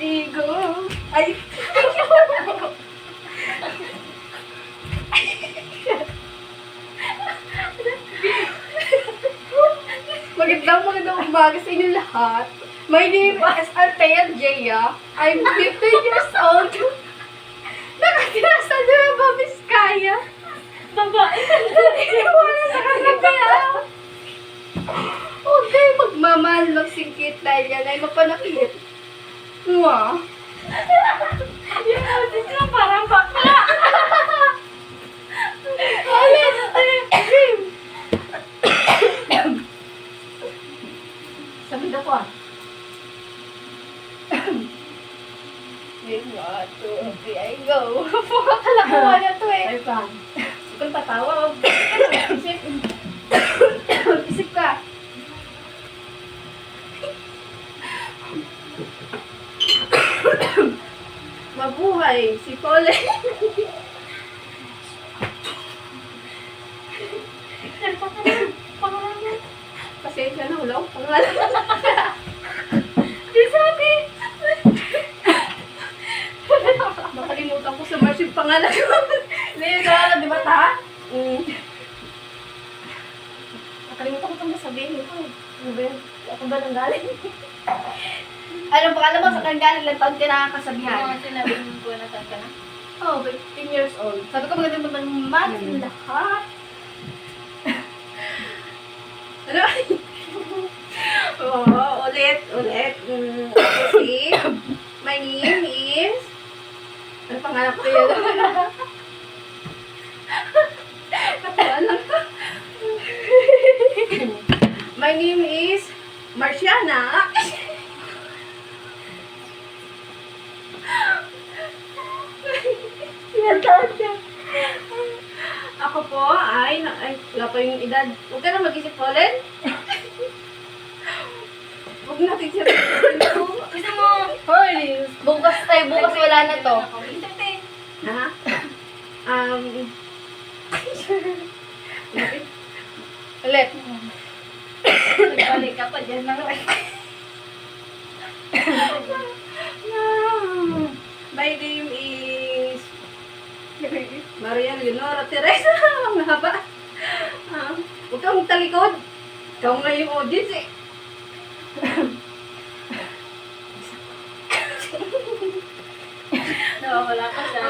Igo. Ay. Magandang umaga sa inyo lahat. My name is Althea Jaya. I'm 15 years old. Nakatira sa Nueva Vizcaya. Babae. Wala sa kanya. Huwag kayo magmamahal, magsingkit dahil yan ay mapanakit. Mwah. Yung boses mo parang bakla. Ulit. Sabi na ko ah. 1, 2, 3, I go. Kalakuha na to eh. Ay pa. Huwag kang tatawa. Isip. Isip ka. Mabuhay si Pole. Pangalan. Pasensya na, wala akong pangalan. Di sabi. Nakalimutan ko sa Mars yung pangalan ko. Hindi na, di ba ta? Nakalimutan ko itong sabihin ko. Ano ba yun? Ako ba nang galing? Anong pangalan mo sa kanggaling lang taon ka nakakasabihan? Ano sinabi ko na saan ka na? Oh, 15 years old. Sabi ko magandang mag lahat. Ano? Oh, ulit. Okay. My name is... Ano pangalan ko yun? Katawan lang ka. My name is Marciana. Ako po ay wala pa yung edad. Huwag ka na mag-isip, Colin. Huwag natin siya mag-isip. Gusto mo? Hoy! Bukas wala na to. Ha? Ulit. Nagbalik ka pa dyan na. My name is Maria Leonora Teresa. Ang haba. Huwag kang talikod. Ikaw nga yung audience eh. Nawawala ka sa...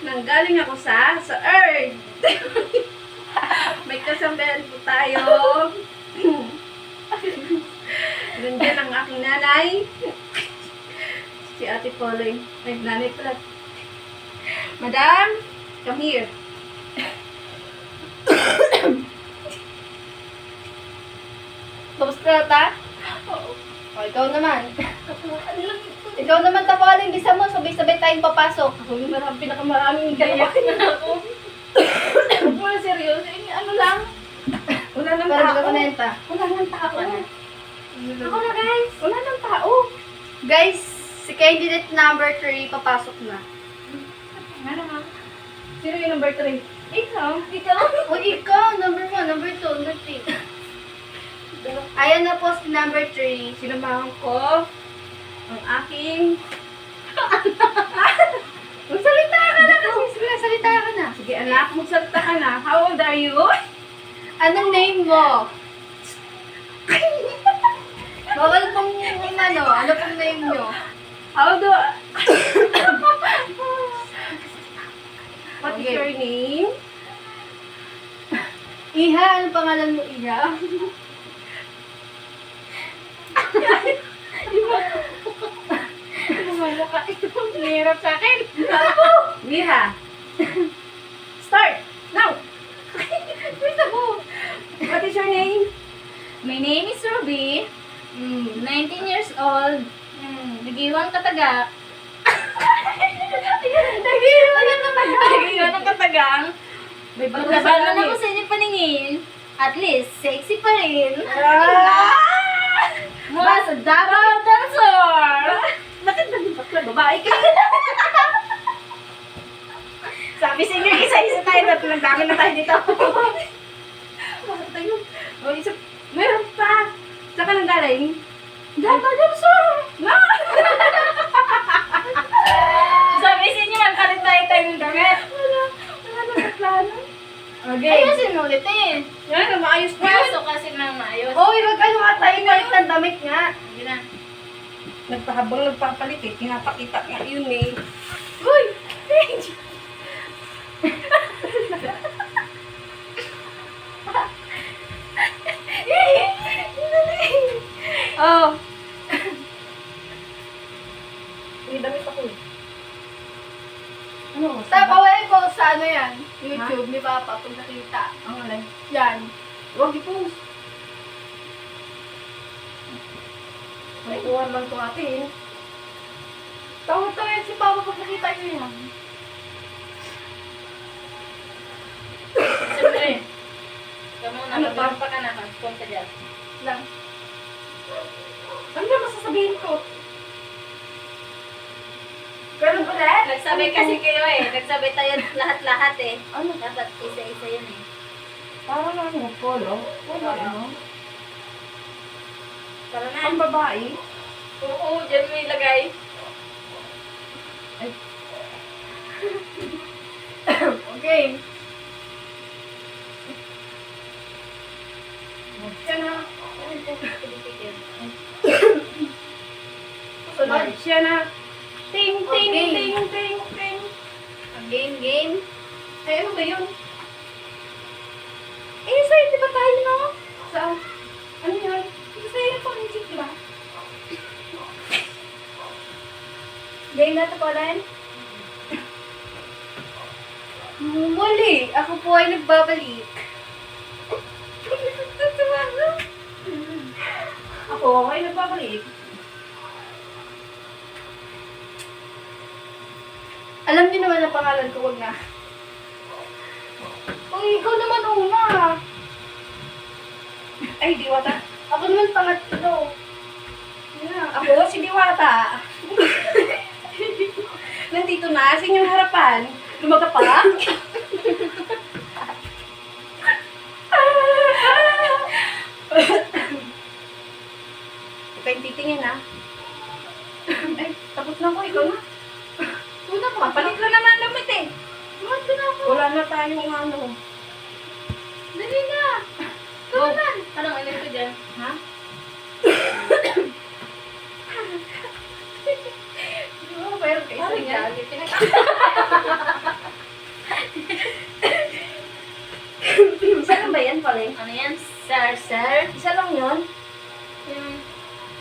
Nanggaling ako sa Earth. May kasambahan po tayo. Ganyan ang aking nanay. Si Ate Pauline. Ay, nanay pala. Madam, come here. Tapos ka ta? Oo. O, ikaw naman. Ikaw naman, Pauline, gisa mo, sabay-sabay tayong papasok. Ako yung pinakamaraming gayak na ako. Huwag mo na seryoso. Ano lang? Wala nang tao. Wala nang tao. Ako na, guys. Wala nang tao. Guys, si candidate number 3 papasok na. Ano nga? Sino yung number 3? Ikaw. O, ikaw. Number 1, number 2, number 3. Ayan na po si number 3. Sinamahan ko ang aking... Magsalita ka na kasi. Sige, salita ka na. Sige, anak. Magsalita ka na. How old are you? Anong name mo? Bawal pong ano. Ano pong name nyo? How do... What is your name? Iha. Ano pangalan mo, Iha? Nahirap sa akin. Mira. Start. Now. Wait ako. What is your name? My name is Ruby. 19 years old. Nag-iwan kataga. Nag-iwan ng katagang. May Maglabanan ako sa inyong paningin. At least, sexy pa rin. Mula sa Davao del Sur. Bakit naging bakla? Babae ka. Sabi sa inyo, isa-isa tayo na pinagdami na tayo dito. Bakit tayo? O, isa, meron pa. Saan ka nang galing? Davao del Sur. na. Habang nagpapalit eh, pinapakita nga yun eh. Uy! Oh, May damit ako eh. Ano? tapawin ko sa ano yan, YouTube ni Papa pag nakita. Ang alay. Yan. Huwag i-post. Malikuhan lang ito atin. Tawa-tawa yan si Papa pag nakita niyo yan. Siyempre. Kamu na, Ano ba? pa ka na, punta dyan. Lang. Ano na masasabihin ko? Ganun ulit? Nagsabay kasi kayo eh. Nagsabay tayo lahat-lahat eh. Ano? Dapat isa-isa yun eh. Parang ano, polo? Wala ano? Tara na. Ang babae? Oo, dyan mo ilagay. Okay. Siya na. Sunod. Siya na. Ting, ting, Okay. ting, ting, ting. Game. Ay, ano ba yun? Eh, sa'yo, di ba tayo, no? Saan? Ano yun? Di sa'yo yung pang-music, di ba? Game na ito, Pauline. Muli, ako po ay nagbabalik. Ako, ay nagbabalik. Alam niyo naman ang pangalan ko, wag na. Kung ikaw naman una. Ay, Diwata. Ako naman pangatlo. Yeah. Ako, si Diwata. Nandito na, sa inyong harapan. Lumaga pa. Ikaw yung titingin, ha? Ay, tapos na ako. Ikaw na. Una ko. Papalit lang naman damit, eh. Tumat ko na ako. Wala na tayong ano. Dali na. Go. Anong ano ito dyan? Ha? Oo, pero kayo Parang niya. Saan ba yan, Paling? Ano yan? Sir? Isa lang yun?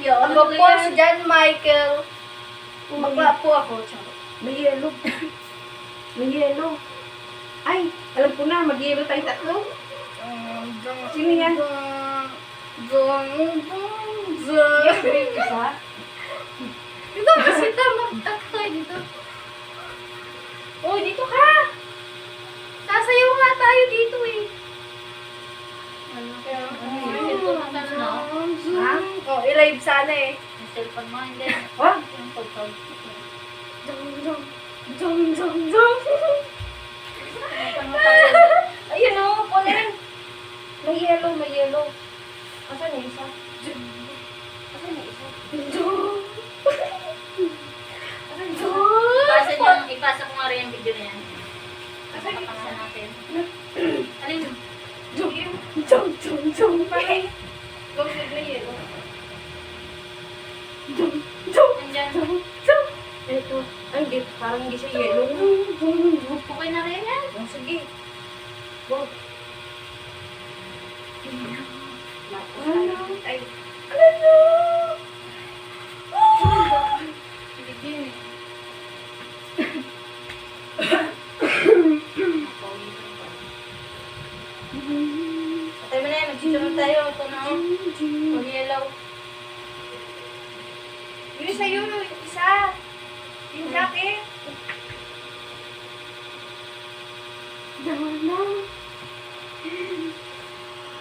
Yung Ako po si John Michael. Bakla po ako. May yellow. May yellow. Ay, alam ko na, mag-yellow tayo tatlo. Sino yan? Isa? Dito, kasi magtakto tayo dito. Oh, dito ka! Sasayaw nga tayo dito eh. Ano Kaya, cellphone mo sana, no? Ha? Oh, i-live sana eh. Yung cellphone mo, hindi. Wag. Yung pagpag. Jong, jong, jong. Cellphone mo tayo. Ayun o, Pauline. May yellow, may yellow. Asan yung isa? Asan yung isa? Jong. Asan yung isa? Ipasa ko nga rin yung video na yan. Asan yung Pakasa isa? natin. Ano yun? Jong, jong, jong. Paling. Go with the yellow. Jong, jong, Nandyan. jong. Ito. Ay, hindi. Parang hindi siya yellow. Okay na rin yan. Oh, sige. Go. Ano? Ay, Ano? Bigyan. Patay mo na yan. Magsisunod tayo. Ito na oh. Pag yellow. yun sa'yo, yung isa. Yung jacket. Dama.